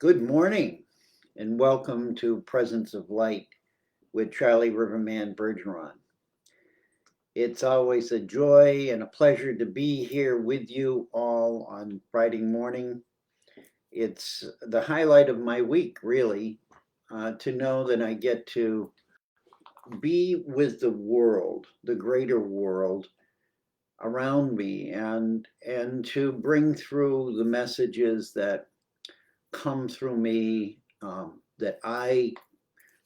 Good morning and welcome to Presence of Light with charlierivermanbergeron. It's always a joy and a pleasure to be here with you all on Friday morning. It's the highlight of my week, really, to know that I get to be with the world, the greater world around me, and to bring through the messages that come through me, that I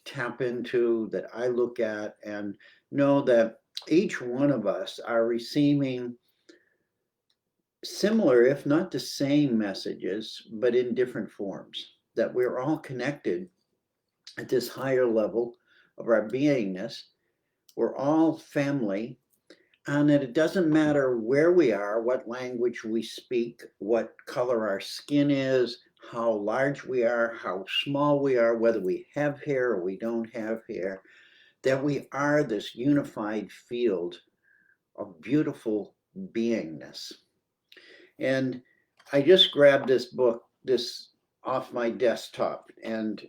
tap into, that I look at, and know that each one of us are receiving similar, if not the same messages, but in different forms, that we're all connected at this higher level of our beingness. We're all family, and that it doesn't matter where we are, what language we speak, what color our skin is, how large we are, how small we are, whether we have hair or we don't have hair, that we are this unified field of beautiful beingness. And I just grabbed this book, this off my desktop, and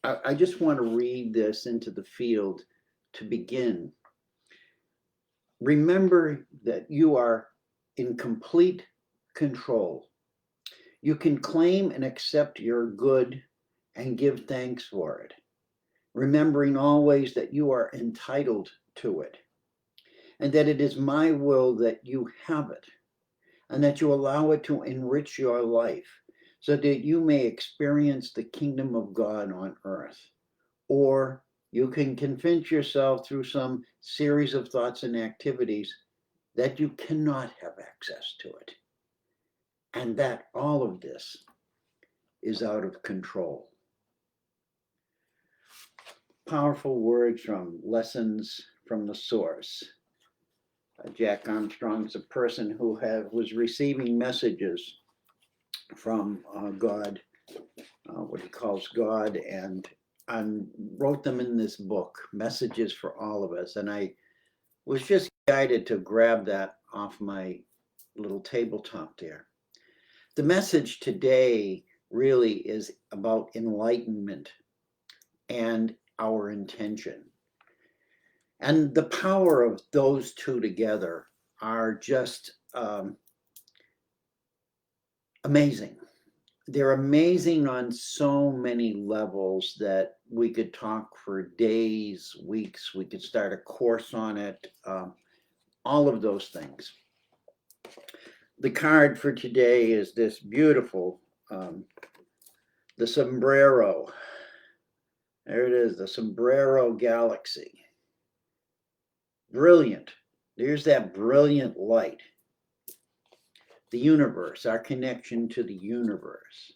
I just want to read this into the field to begin. Remember that you are in complete control. You can claim and accept your good and give thanks for it, remembering always that you are entitled to it, and that it is my will that you have it, and that you allow it to enrich your life so that you may experience the kingdom of God on earth. Or you can convince yourself through some series of thoughts and activities that you cannot have access to it, and that all of this is out of control. Powerful words from Lessons from the Source. Jack Armstrong's a person who was receiving messages from God, what he calls God, and wrote them in this book, Messages for All of Us. And I was just guided to grab that off my little tabletop there. The message today really is about enlightenment and our intention. And the power of those two together are just amazing. They're amazing on so many levels that we could talk for days, weeks. We could start a course on it, all of those things. The card for today is this beautiful, the sombrero. There it is, the sombrero galaxy. Brilliant. There's that brilliant light. The universe, our connection to the universe.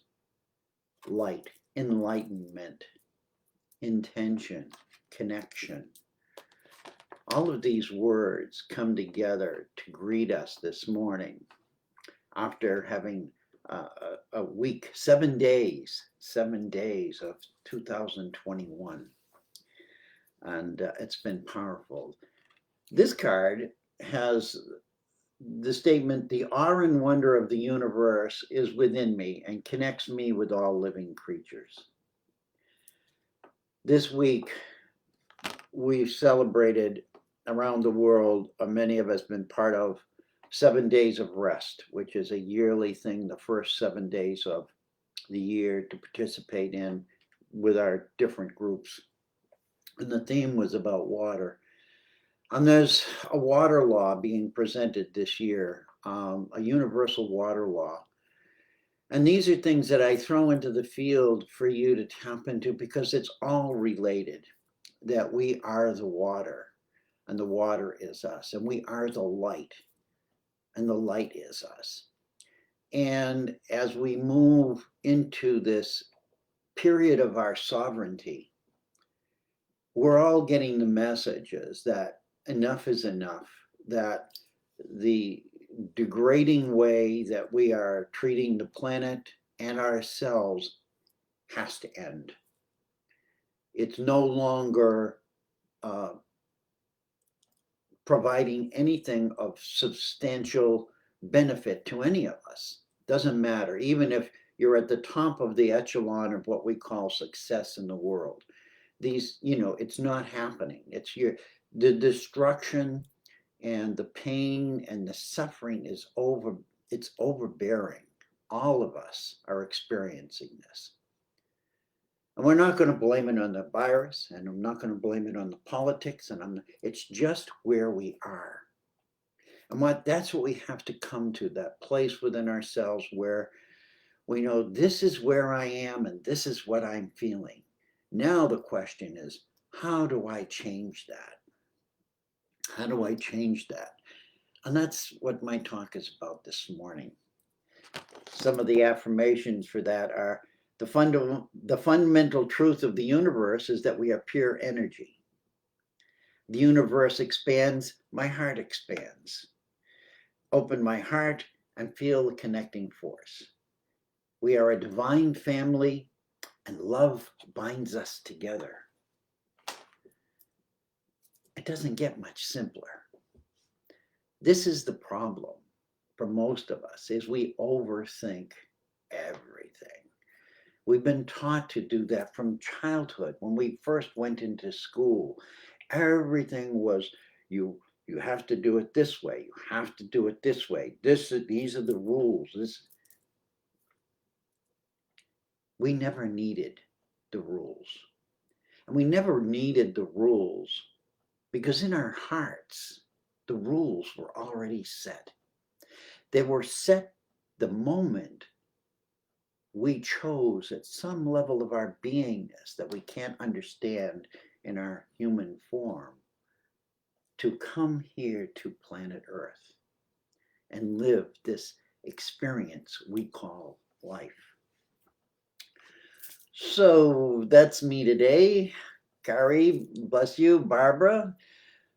Light, enlightenment, intention, connection. All of these words come together to greet us this morning after having a week, 7 days of 2021. And it's been powerful. This card has the statement, the awe and wonder of the universe is within me and connects me with all living creatures. This week, we've celebrated around the world, many of us been part of 7 days of rest, which is a yearly thing, the first 7 days of the year to participate in with our different groups. And the theme was about water. And there's a water law being presented this year, a universal water law. And these are things that I throw into the field for you to tap into because it's all related, that we are the water and the water is us, and we are the light and the light is us. And as we move into this period of our sovereignty, we're all getting the messages that enough is enough, that the degrading way that we are treating the planet and ourselves has to end. It's no longer providing anything of substantial benefit to any of us. Doesn't matter. Even if you're at the top of the echelon of what we call success in the world. These, it's not happening. The destruction and the pain and the suffering it's overbearing. All of us are experiencing this. And we're not going to blame it on the virus, and I'm not going to blame it on the politics, it's just where we are. And that's what we have to come to, that place within ourselves where we know this is where I am and this is what I'm feeling. Now the question is, how do I change that? How do I change that? And that's what my talk is about this morning. Some of the affirmations for that are, the fundamental truth of the universe is that we are pure energy. The universe expands, my heart expands. Open my heart and feel the connecting force. We are a divine family, and love binds us together. It doesn't get much simpler. This is the problem for most of us, is we overthink everything. We've been taught to do that from childhood. When we first went into school, everything was, you have to do it this way. You have to do it this way. These are the rules. We never needed the rules. And we never needed the rules because in our hearts, the rules were already set. They were set the moment we chose at some level of our beingness that we can't understand in our human form to come here to planet Earth and live this experience we call life. So that's me today. Kari, bless you. Barbara,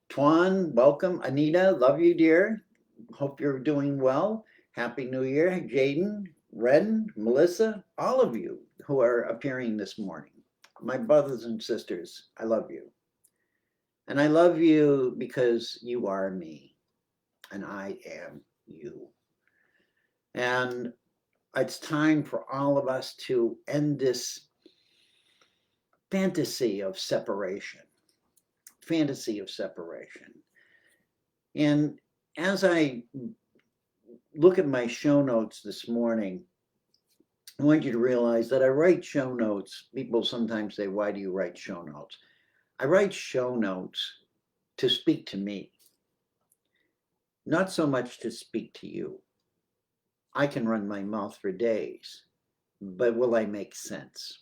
Tuan, welcome. Anita, love you, dear. Hope you're doing well. Happy New Year. Jaden, Ren, Melissa, all of you who are appearing this morning. My brothers and sisters, I love you. And I love you because you are me and I am you. And it's time for all of us to end this fantasy of separation. And as I look at my show notes this morning, I want you to realize that I write show notes. People sometimes say, why do you write show notes? I write show notes to speak to me, not so much to speak to you. I can run my mouth for days, but will I make sense?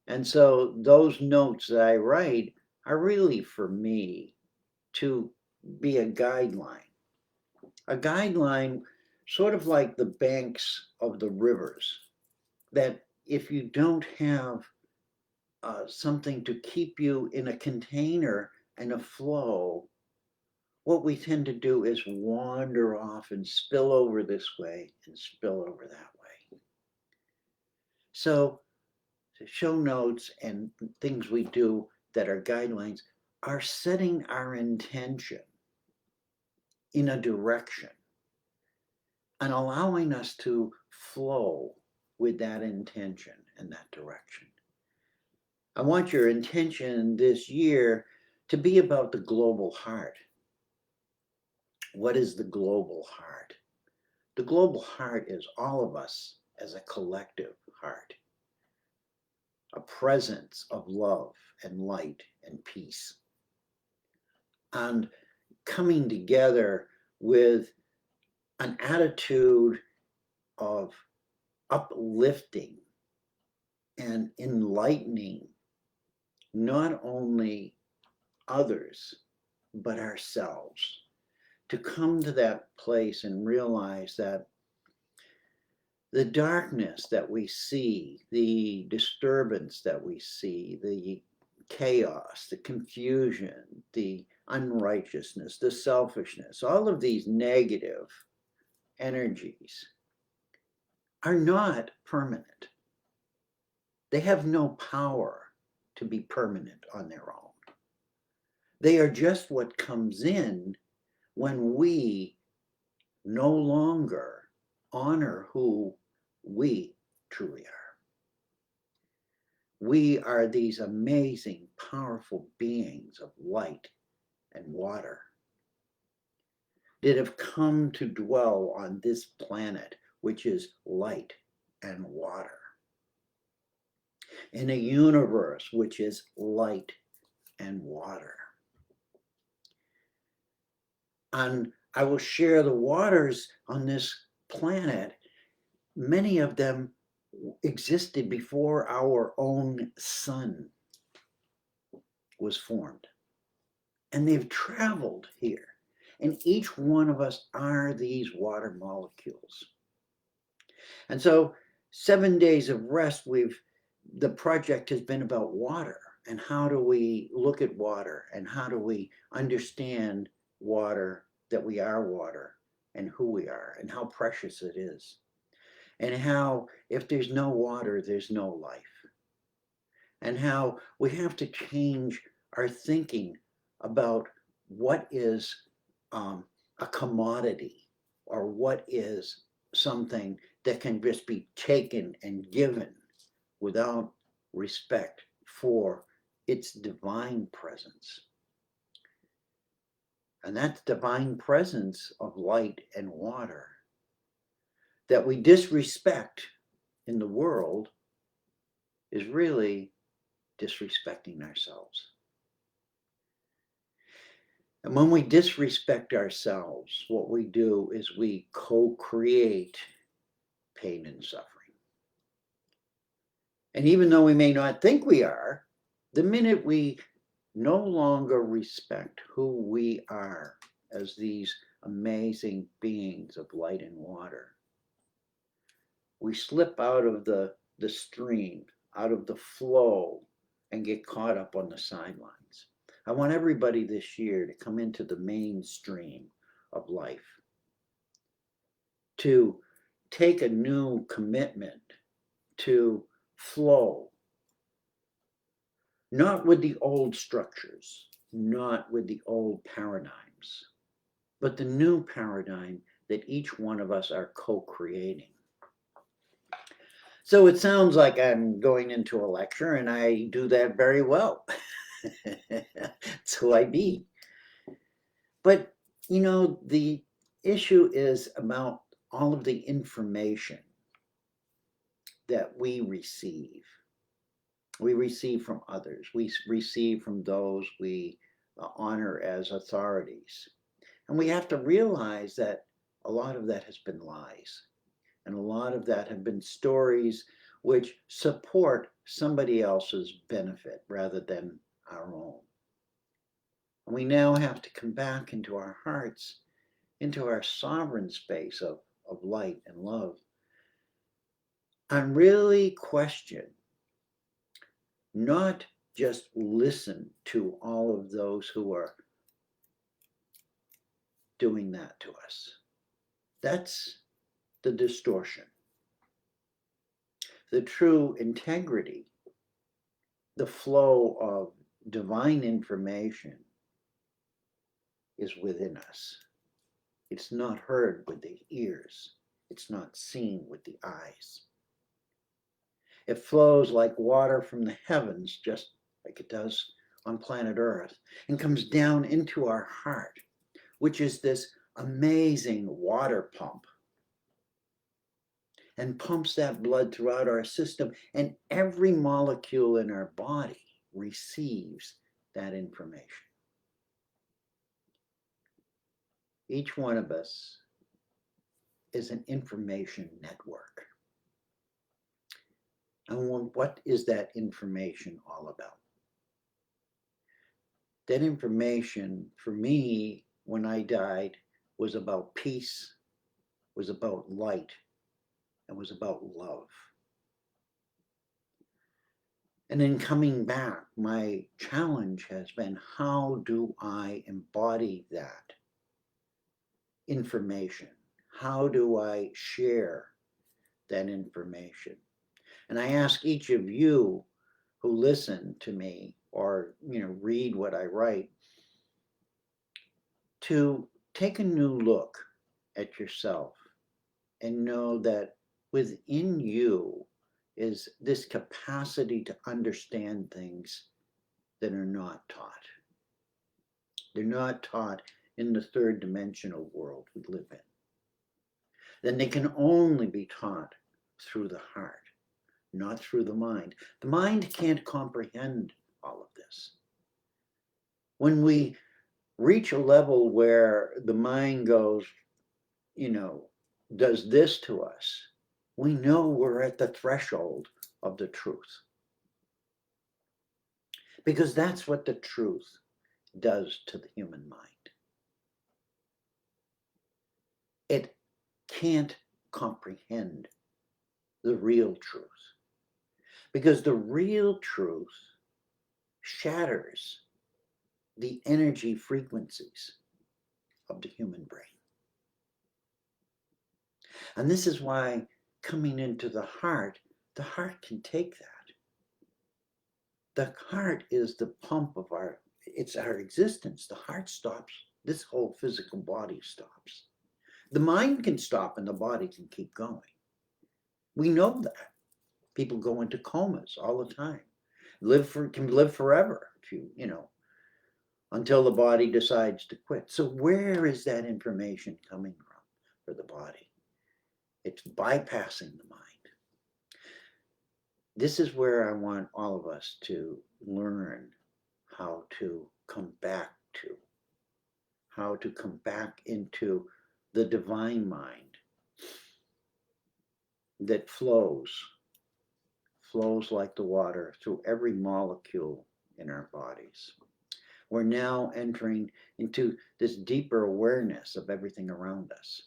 And so those notes that I write are really for me to be a guideline sort of like the banks of the rivers, that if you don't have something to keep you in a container and a flow, what we tend to do is wander off and spill over this way and spill over that way. So the show notes and things we do that are guidelines are setting our intention in a direction and allowing us to flow with that intention and that direction. I want your intention this year to be about the global heart. What is the global heart? The global heart is all of us as a collective heart, a presence of love and light and peace, and coming together with an attitude of uplifting and enlightening not only others, but ourselves. To come to that place and realize that the darkness that we see, the disturbance that we see, the chaos, the confusion, the unrighteousness, the selfishness, all of these negative energies are not permanent. They have no power to be permanent on their own. They are just what comes in when we no longer honor who we truly are. We are these amazing, powerful beings of light and water that have come to dwell on this planet, which is light and water, in a universe which is light and water. And I will share the waters on this planet. Many of them existed before our own sun was formed. And they've traveled here. And each one of us are these water molecules. And so 7 days of rest, the project has been about water. And how do we look at water? And how do we understand water, that we are water, and who we are, and how precious it is? And how, if there's no water, there's no life. And how we have to change our thinking about what is a commodity, or what is something that can just be taken and given without respect for its divine presence. And that divine presence of light and water that we disrespect in the world is really disrespecting ourselves. And when we disrespect ourselves, what we do is we co-create pain and suffering. And even though we may not think we are, the minute we no longer respect who we are as these amazing beings of light and water, we slip out of the stream, out of the flow, and get caught up on the sidelines. I want everybody this year to come into the mainstream of life, to take a new commitment to flow, not with the old structures, not with the old paradigms, but the new paradigm that each one of us are co-creating. So it sounds like I'm going into a lecture, and I do that very well. That's who I be. But, you know, the issue is about all of the information that we receive. We receive from others. We receive from those we honor as authorities. And we have to realize that a lot of that has been lies. And a lot of that have been stories which support somebody else's benefit rather than our own. And we now have to come back into our hearts, into our sovereign space of light and love, and really question, not just listen to all of those who are doing that to us. That's the distortion. The true integrity, the flow of divine information is within us. It's not heard with the ears. It's not seen with the eyes. It flows like water from the heavens, just like it does on planet Earth, and comes down into our heart, which is this amazing water pump, and pumps that blood throughout our system, and every molecule in our body receives that information. Each one of us is an information network. And what is that information all about? That information, for me, when I died, was about peace, was about light, and was about love. And in coming back, my challenge has been, how do I embody that information? How do I share that information? And I ask each of you who listen to me or read what I write to take a new look at yourself and know that within you is this capacity to understand things that are not taught. They're not taught in the third dimensional world we live in. Then they can only be taught through the heart, not through the mind. The mind can't comprehend all of this. When we reach a level where the mind goes, does this to us, we know we're at the threshold of the truth. Because that's what the truth does to the human mind. It can't comprehend the real truth. Because the real truth shatters the energy frequencies of the human brain. And this is why coming into the heart can take that. The heart is the pump of it's our existence. The heart stops, this whole physical body stops. The mind can stop and the body can keep going. We know that. People go into comas all the time. Can live forever if until the body decides to quit. So where is that information coming from for the body? It's bypassing the mind. This is where I want all of us to learn how to come back into the divine mind that flows like the water through every molecule in our bodies. We're now entering into this deeper awareness of everything around us.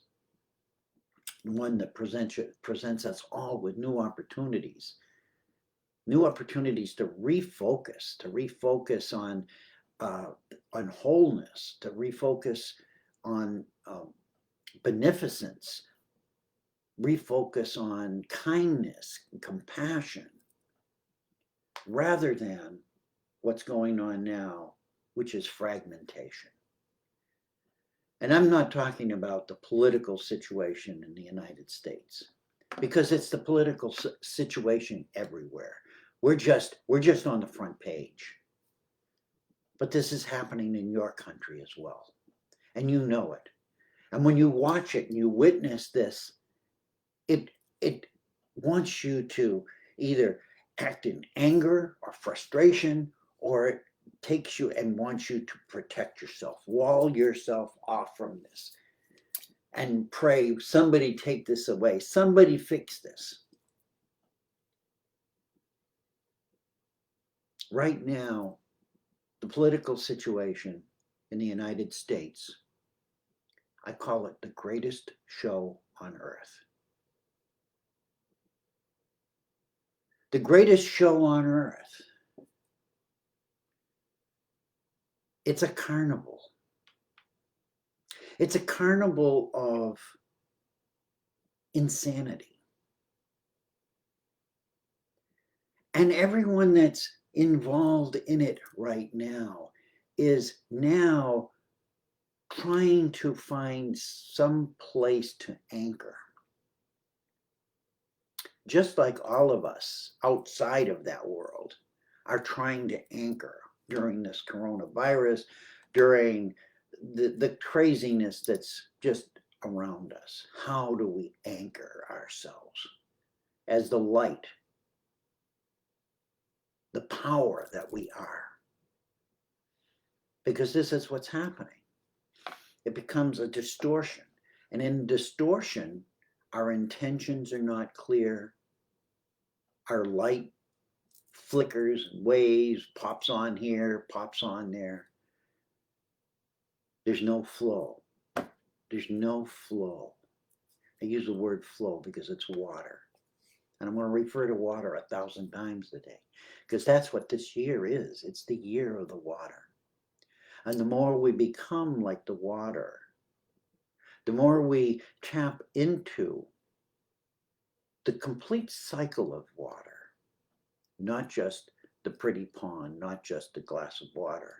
One that presents us all with new opportunities to refocus on wholeness, to refocus on beneficence, refocus on kindness and compassion, rather than what's going on now, which is fragmentation. And I'm not talking about the political situation in the United States, because it's the political situation everywhere. We're just on the front page. But this is happening in your country as well. And you know it. And when you watch it and you witness this, it wants you to either act in anger or frustration, or it takes you and wants you to protect yourself, wall yourself off from this, and pray, somebody take this away, somebody fix this. Right now, the political situation in the United States, I call it the greatest show on earth. The greatest show on earth. It's a carnival. It's a carnival of insanity. And everyone that's involved in it right now is now trying to find some place to anchor. Just like all of us outside of that world are trying to anchor during this coronavirus, during the craziness that's just around us. How do we anchor ourselves as the light, the power that we are? Because this is what's happening. It becomes a distortion. And in distortion, our intentions are not clear. Our light flickers, waves, pops on here, pops on there. There's no flow. There's no flow. I use the word flow because it's water. And I'm going to refer to water 1,000 times today, because that's what this year is. It's the year of the water. And the more we become like the water, the more we tap into the complete cycle of water, not just the pretty pond, not just the glass of water,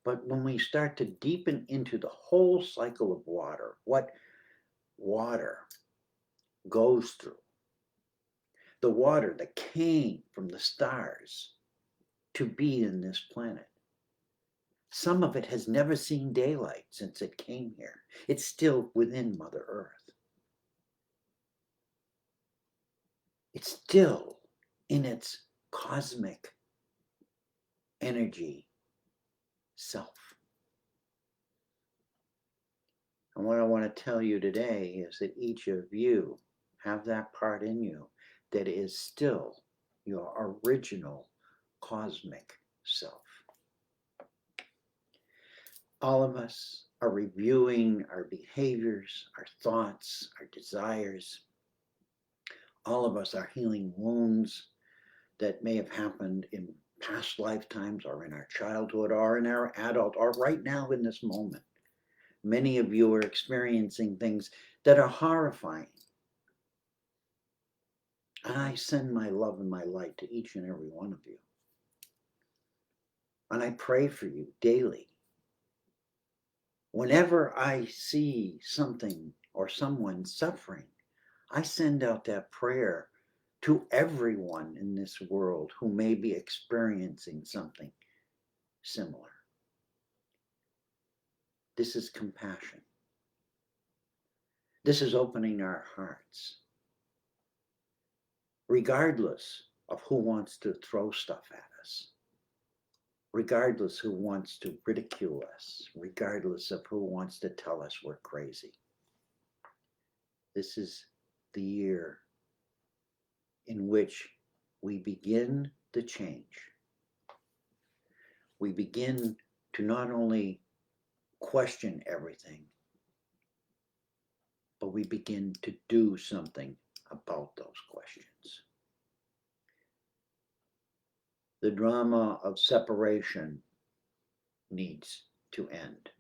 but when we start to deepen into the whole cycle of water, what water goes through, the water that came from the stars to be in this planet. Some of it has never seen daylight since it came here. It's still within Mother Earth. It's still in its cosmic energy self. And what I want to tell you today is that each of you have that part in you that is still your original cosmic self. All of us are reviewing our behaviors, our thoughts, our desires. All of us are healing wounds that may have happened in past lifetimes or in our childhood or in our adult or right now in this moment. Many of you are experiencing things that are horrifying. And I send my love and my light to each and every one of you. And I pray for you daily. Whenever I see something or someone suffering, I send out that prayer to everyone in this world who may be experiencing something similar. This is compassion. This is opening our hearts, regardless of who wants to throw stuff at us, regardless who wants to ridicule us, regardless of who wants to tell us we're crazy. This is the year in which we begin the change. We begin to not only question everything, but we begin to do something about those questions. The drama of separation needs to end.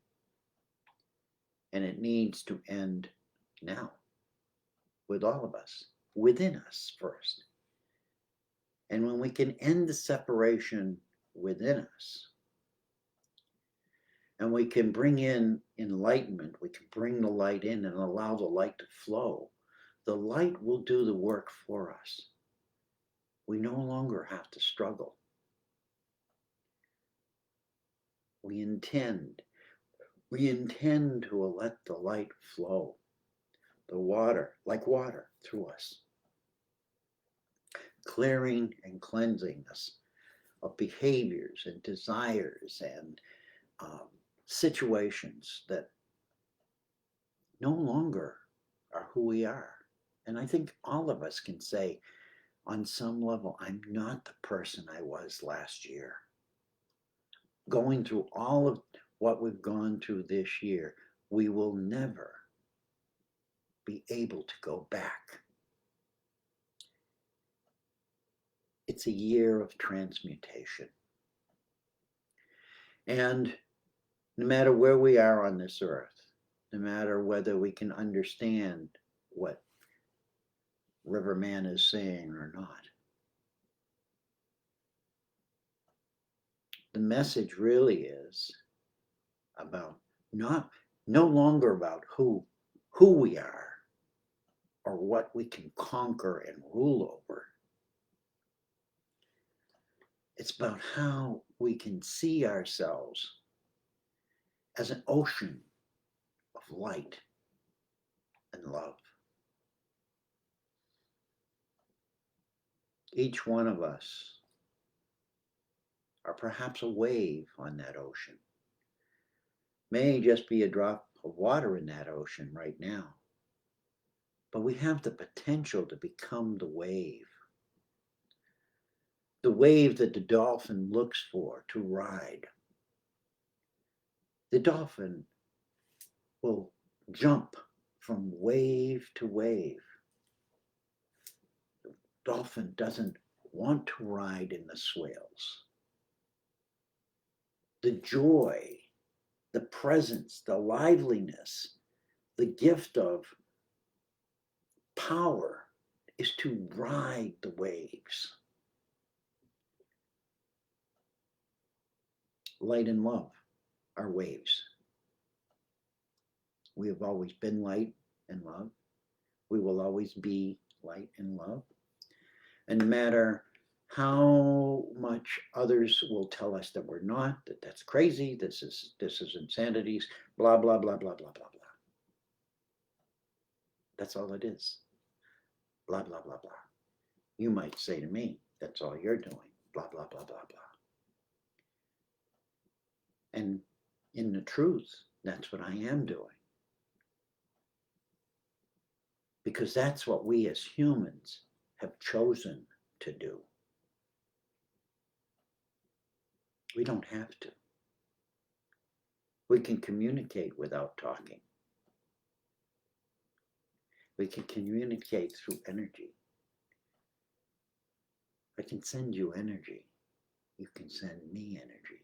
And it needs to end now with all of us, within us first. And when we can end the separation within us, and we can bring in enlightenment, we can bring the light in and allow the light to flow, the light will do the work for us. We no longer have to struggle. We intend to let the light flow, the water, like water, through us, clearing and cleansing us of behaviors and desires and situations that no longer are who we are. And I think all of us can say, on some level, I'm not the person I was last year. Going through all of what we've gone through this year, we will never be able to go back. It's a year of transmutation. And no matter where we are on this earth, no matter whether we can understand what Riverman is saying or not, the message really is about no longer about who we are or what we can conquer and rule over. It's about how we can see ourselves as an ocean of light and love. Each one of us are perhaps a wave on that ocean. May just be a drop of water in that ocean right now. But we have the potential to become the wave that the dolphin looks for to ride. The dolphin will jump from wave to wave. The dolphin doesn't want to ride in the swales. The joy, the presence, the liveliness, the gift of power is to ride the waves. Light and love are waves. We have always been light and love. We will always be light and love. And no matter how much others will tell us that we're not, that that's crazy, this is insanities, blah, blah, blah, blah, blah, blah, blah. That's all it is. Blah, blah, blah, blah. You might say to me, that's all you're doing. Blah, blah, blah, blah, blah. And in the truth, that's what I am doing. Because that's what we as humans have chosen to do. We don't have to. We can communicate without talking. We can communicate through energy. I can send you energy. You can send me energy.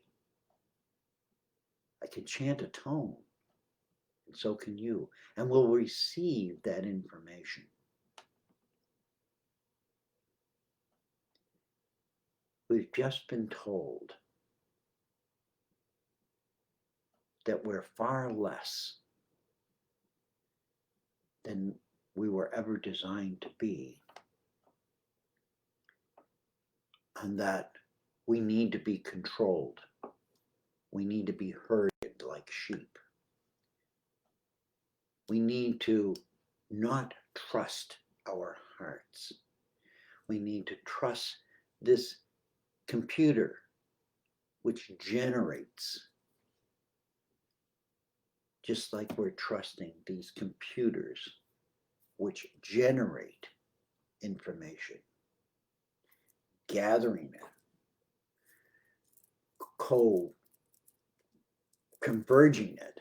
I can chant a tone, and so can you, and we'll receive that information. We've just been told that we're far less than we were ever designed to be, and that we need to be controlled. We need to be herded like sheep. We need to not trust our hearts. We need to trust this computer which generates, just like we're trusting these computers which generate information, gathering it, converging it,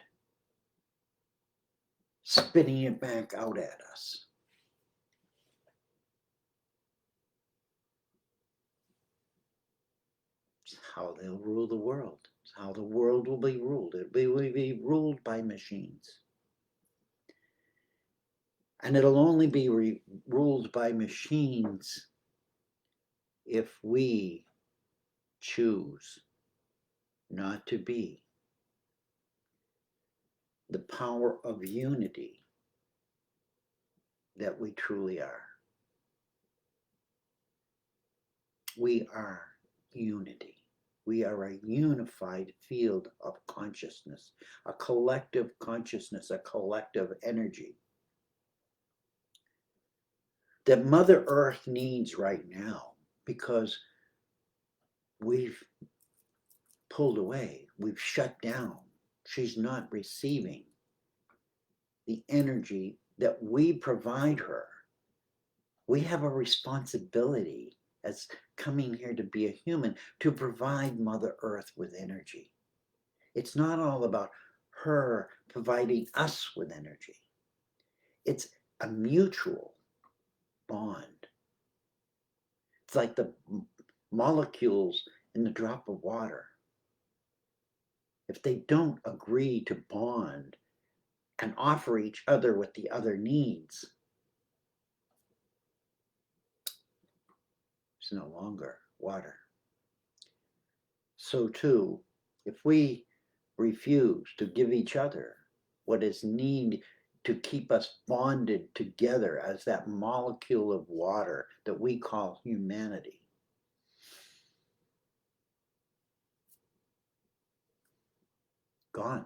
spitting it back out at us. It's how they'll rule the world. It's how the world will be ruled. It will be ruled by machines. And it'll only be ruled by machines if we choose not to be the power of unity that we truly are. We are unity. We are a unified field of consciousness, a collective consciousness, a collective energy that Mother Earth needs right now, because we've pulled away, we've shut down. She's not receiving the energy that we provide her. We have a responsibility as coming here to be a human to provide Mother Earth with energy. It's not all about her providing us with energy. It's a mutual bond. It's like the molecules in the drop of water. If they don't agree to bond and offer each other what the other needs, it's no longer water. So too, if we refuse to give each other what is needed to keep us bonded together as that molecule of water that we call humanity, gone.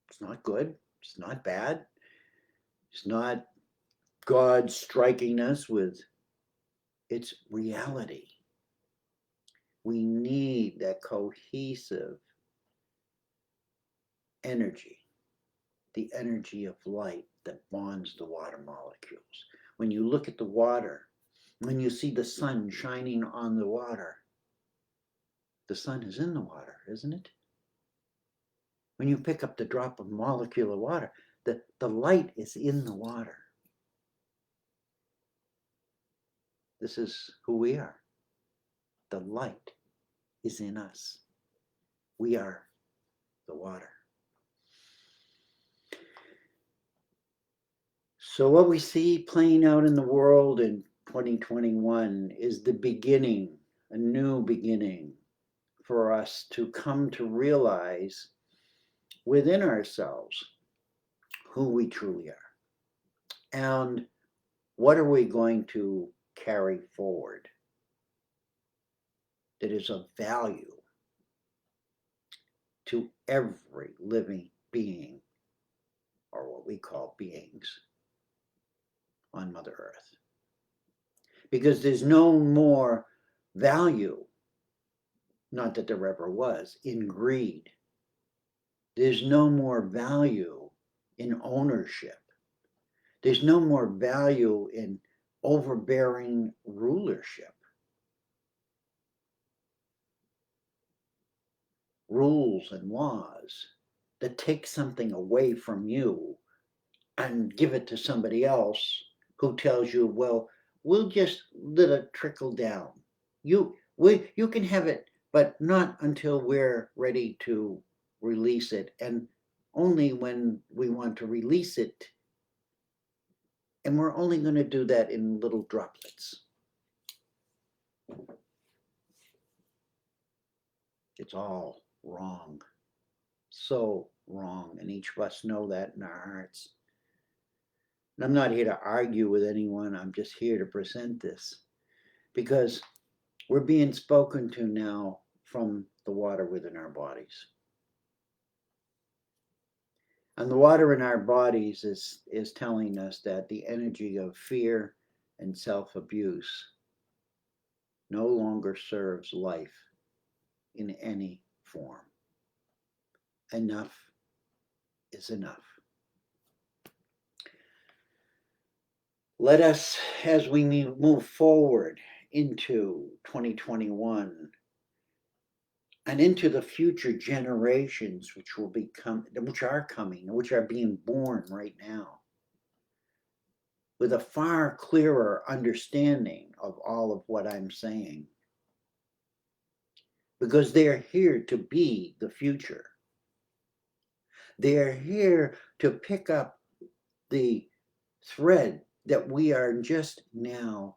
It's not good. It's not bad. It's not God striking us with, it's reality. We need that cohesive energy, the energy of light that bonds the water molecules. When you look at the water, when you see the sun shining on the water, the sun is in the water, isn't it? When you pick up the drop of molecule of water, the light is in the water. This is who we are. The light is in us. We are the water. So what we see playing out in the world in 2021 is the beginning, a new beginning for us to come to realize within ourselves who we truly are. And what are we going to carry forward, that is of value to every living being, or what we call beings, on Mother Earth. Because there's no more value, not that there ever was, in greed. There's no more value in ownership. There's no more value in overbearing rulership. Rules and laws that take something away from you and give it to somebody else who tells you, well, we'll just let it trickle down. You can have it, but not until we're ready to release it, and only when we want to release it. And we're only going to do that in little droplets. It's all wrong. So wrong. And each of us know that in our hearts. And I'm not here to argue with anyone. I'm just here to present this because we're being spoken to now from the water within our bodies. And the water in our bodies is telling us that the energy of fear and self-abuse no longer serves life in any form. Enough is enough. Let us, as we move forward into 2021 and into the future generations which are coming, which are being born right now, with a far clearer understanding of all of what I'm saying, because they're here to be the future. They're here to pick up the thread that we are just now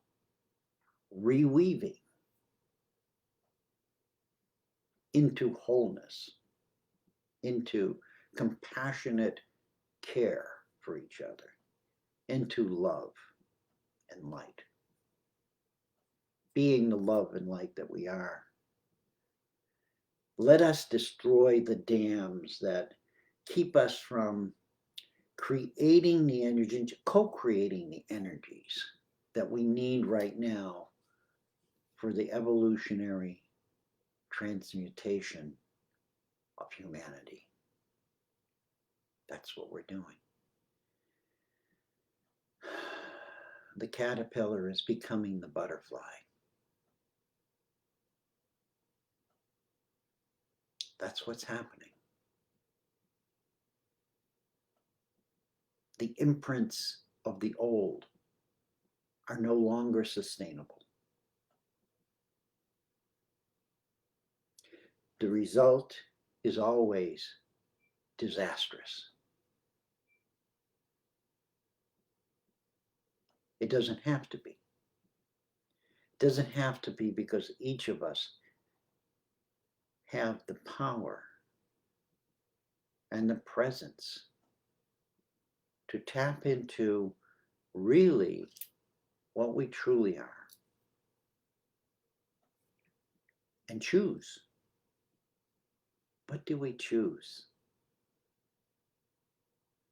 reweaving into wholeness, into compassionate care for each other, into love and light. Being the love and light that we are. Let us destroy the dams that keep us from creating the energies, co-creating the energies that we need right now for the evolutionary transmutation of humanity. That's what we're doing. The caterpillar is becoming the butterfly. That's what's happening. The imprints of the old are no longer sustainable. The result is always disastrous. It doesn't have to be. It doesn't have to be, because each of us have the power and the presence to tap into really what we truly are and choose. What do we choose?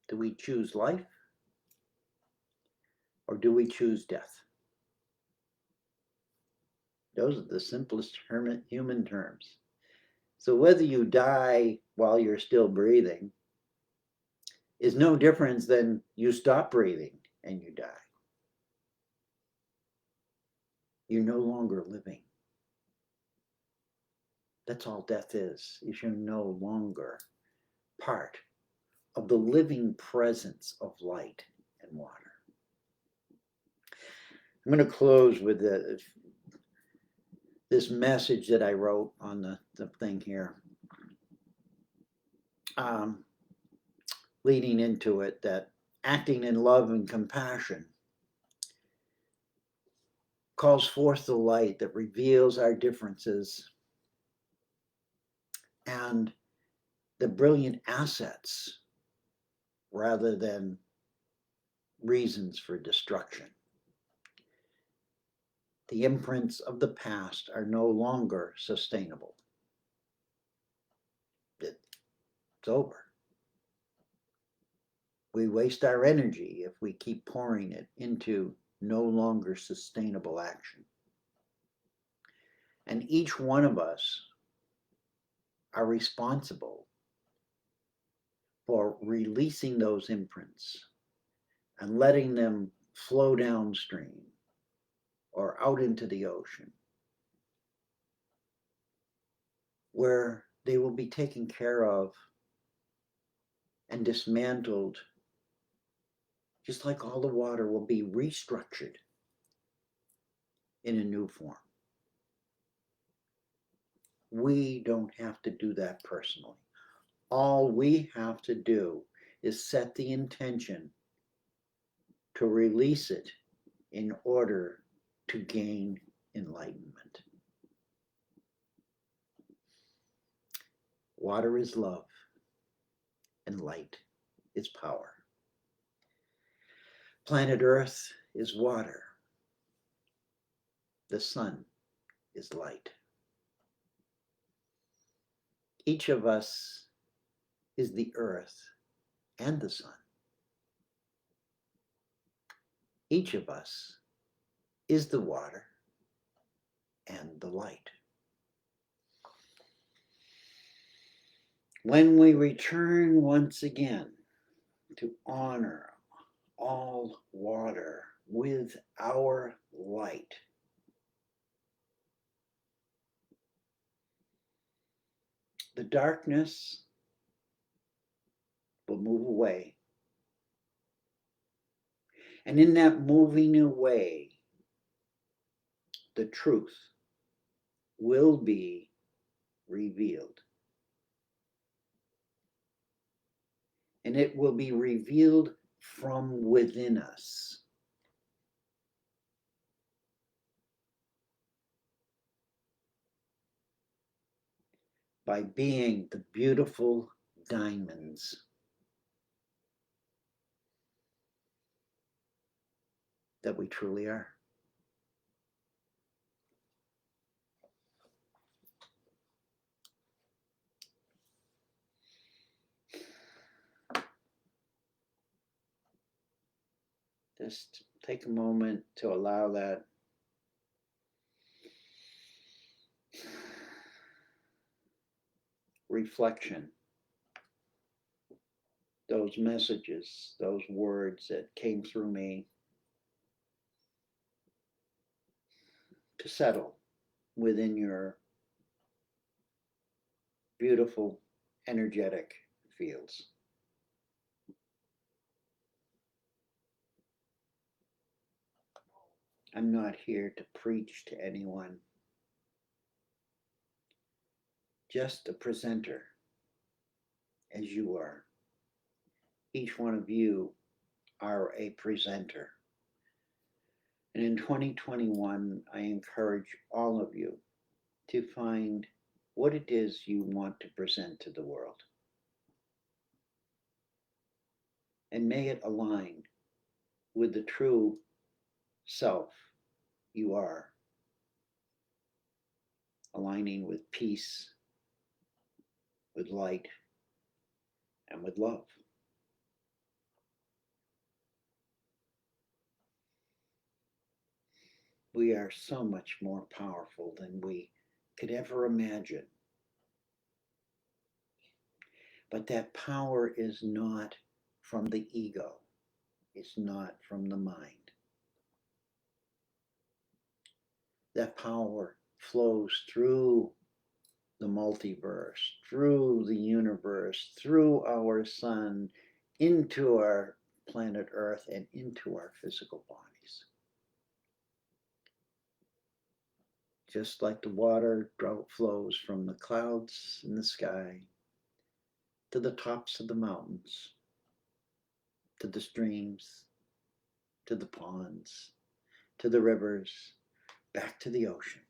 Do we choose life, or do we choose death? Those are the simplest human terms. So whether you die while you're still breathing is no difference than you stop breathing and you die. You're no longer living. That's all death is you're no longer part of the living presence of light and water. I'm going to close with this message that I wrote on the thing here, leading into it, that acting in love and compassion calls forth the light that reveals our differences and the brilliant assets rather than reasons for destruction. The imprints of the past are no longer sustainable. It's over. We waste our energy if we keep pouring it into no longer sustainable action. And each one of us are responsible for releasing those imprints and letting them flow downstream or out into the ocean, where they will be taken care of and dismantled, just like all the water will be restructured in a new form. We don't have to do that personally. All we have to do is set the intention to release it in order to gain enlightenment. Water is love, and light is power. Planet Earth is water. The sun is light. Each of us is the earth and the sun. Each of us is the water and the light. When we return once again to honor all water with our light, the darkness will move away. And in that moving away, the truth will be revealed. And it will be revealed from within us. By being the beautiful diamonds that we truly are. Just take a moment to allow that reflection, those messages, those words that came through me, to settle within your beautiful, energetic fields. I'm not here to preach to anyone, just a presenter, as you are. Each one of you are a presenter. And in 2021, I encourage all of you to find what it is you want to present to the world. And may it align with the true self you are, aligning with peace, with light, and with love. We are so much more powerful than we could ever imagine. But that power is not from the ego. It's not from the mind. That power flows through the multiverse, through the universe, through our sun, into our planet Earth, and into our physical bodies. Just like the water flows from the clouds in the sky to the tops of the mountains, to the streams, to the ponds, to the rivers, back to the ocean,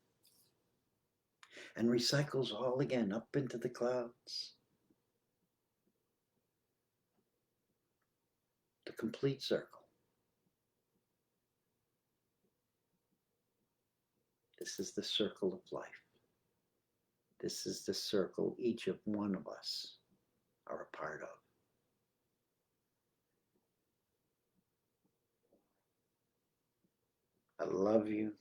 and recycles all again up into the clouds. The complete circle. This is the circle of life. This is the circle each of one of us are a part of. I love you.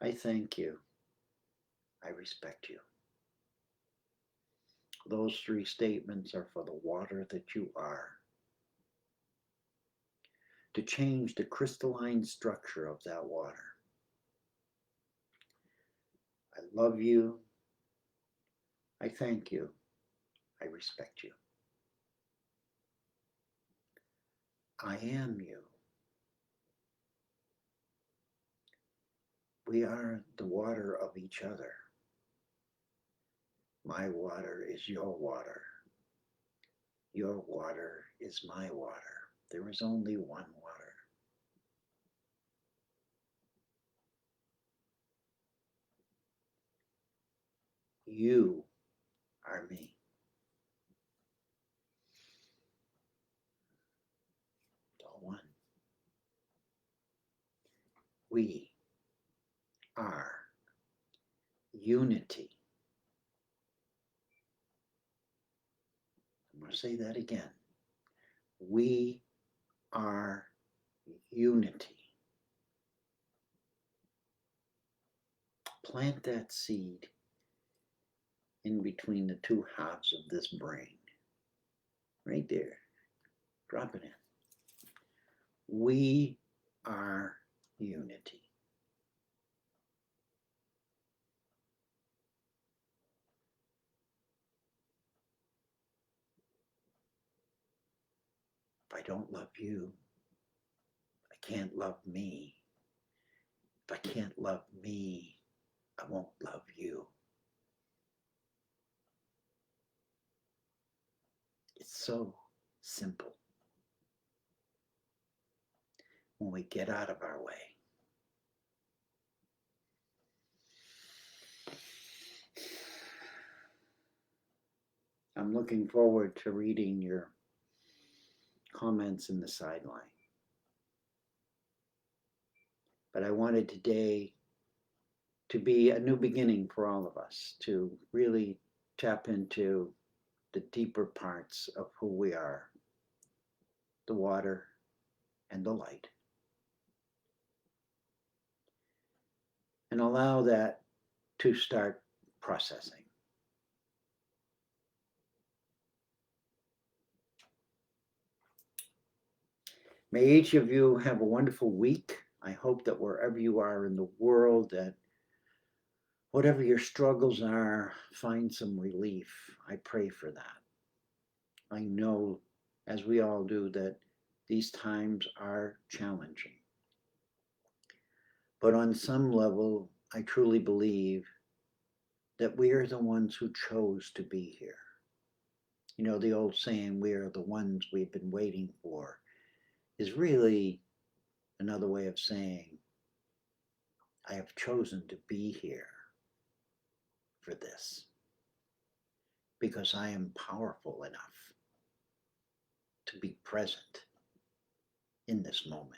I thank you. I respect you. Those three statements are for the water that you are. To change the crystalline structure of that water. I love you. I thank you. I respect you. I am you. We are the water of each other. My water is your water. Your water is my water. There is only one water. You are me. It's all one. We are unity. I'm going to say that again. We are unity. Plant that seed in between the two halves of this brain. Right there. Drop it in. We are unity. If I don't love you, I can't love me. If I can't love me, I won't love you. It's so simple when we get out of our way. I'm looking forward to reading your comments in the sideline. But I wanted today to be a new beginning for all of us, to really tap into the deeper parts of who we are, the water and the light. And allow that to start processing. May each of you have a wonderful week. I hope that wherever you are in the world, that whatever your struggles are, find some relief. I pray for that. I know, as we all do, that these times are challenging. But on some level, I truly believe that we are the ones who chose to be here. You know, the old saying, we are the ones we've been waiting for, is really another way of saying, I have chosen to be here for this because I am powerful enough to be present in this moment.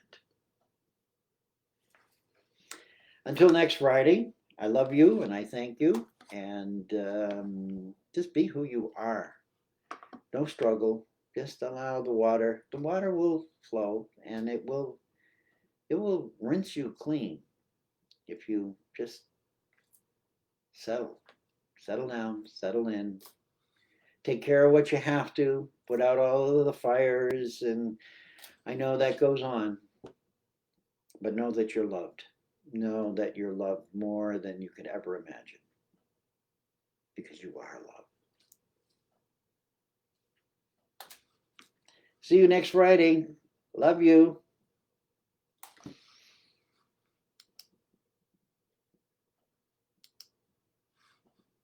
Until next Friday, I love you and I thank you, and just be who you are. No struggle. Just allow the water. The water will flow, and it will rinse you clean if you just settle down, settle in. Take care of what you have to. Put out all of the fires, and I know that goes on. But know that you're loved. Know that you're loved more than you could ever imagine, because you are loved. See you next Friday. Love you.